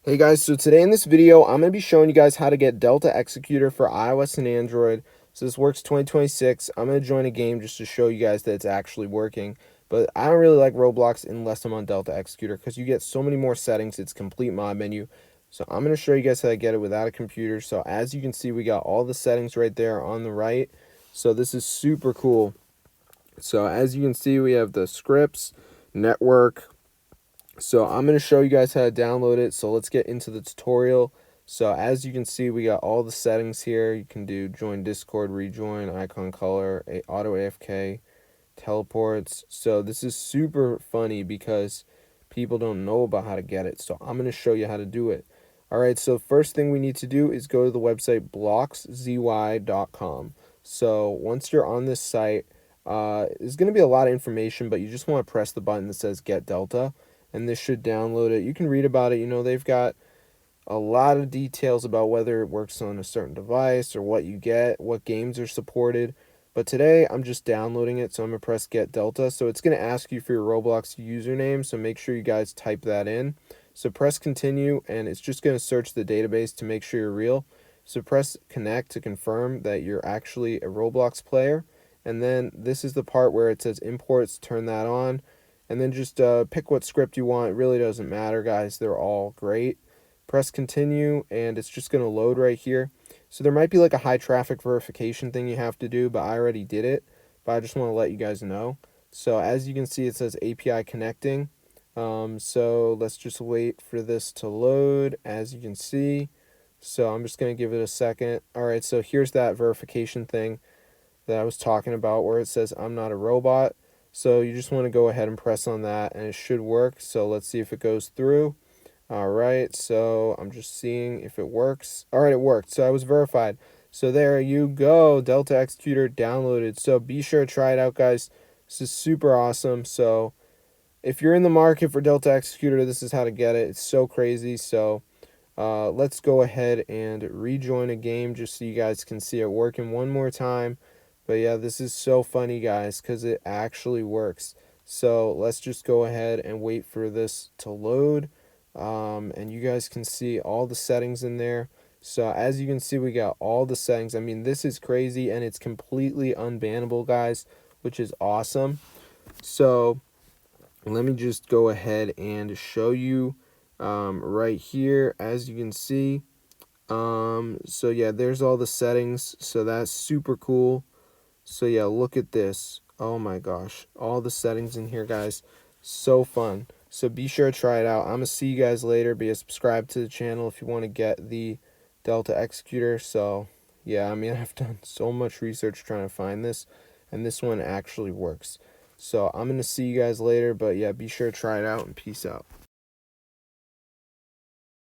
Hey guys, so today in this video, I'm going to be showing you guys how to get Delta Executor for iOS and Android. So this works 2026. I'm going to join a game just to show you guys that it's actually working. But I don't really like Roblox unless I'm on Delta Executor because you get so many more settings. It's complete mod menu. So I'm going to show you guys how to get it without a computer. So as you can see, we got all the settings right there on the right. So this is super cool. So as you can see, we have the scripts, network. So I'm going to show you guys how to download it. So let's get into the tutorial. So as you can see, we got all the settings here. You can do join Discord, rejoin, icon color, auto AFK, teleports. So this is super funny because people don't know about how to get it. So I'm going to show you how to do it. All right, so first thing we need to do is go to the website blockszy.com. So once you're on this site, there's going to be a lot of information, but you just want to press the button that says Get Delta, and this should download it. You can read about it. You know, they've got a lot of details about whether it works on a certain device or what you get, what games are supported. But today I'm just downloading it, so I'm going to press Get Delta. So it's going to ask you for your Roblox username, so make sure you guys type that in. So press continue, and it's just going to search the database to make sure you're real. So press connect to confirm that you're actually a Roblox player. And then this is the part where it says imports, turn that on. And then just pick what script you want. It really doesn't matter, guys. They're all great. Press continue, and it's just going to load right here. So there might be like a high traffic verification thing you have to do, but I already did it. But I just want to let you guys know. So as you can see, it says API connecting. So let's just wait for this to load, as you can see. So I'm just going to give it a second. All right, so here's that verification thing that I was talking about where it says I'm not a robot. So you just want to go ahead and press on that, and it should work. So let's see if it goes through. All right, so I'm just seeing if it works. All right, it worked. So I was verified. So there you go. Delta Executor downloaded. So be sure to try it out, guys. This is super awesome. So if you're in the market for Delta Executor, this is how to get it. It's so crazy. So let's go ahead and rejoin a game just so you guys can see it working one more time. But yeah, this is so funny, guys, because it actually works. So let's just go ahead and wait for this to load. And you guys can see all the settings in there. So as you can see, we got all the settings. I mean, this is crazy, and it's completely unbannable, guys, which is awesome. So let me just go ahead and show you right here. As you can see, so yeah, there's all the settings. So that's super cool. So yeah, look at this. Oh my gosh, all the settings in here, guys. So fun. So be sure to try it out. I'm gonna see you guys later. Be subscribed to the channel if you want to get the Delta Executor. So yeah, I mean, I've done so much research trying to find this, and this one actually works. So I'm gonna see you guys later, but yeah, be sure to try it out, and peace out.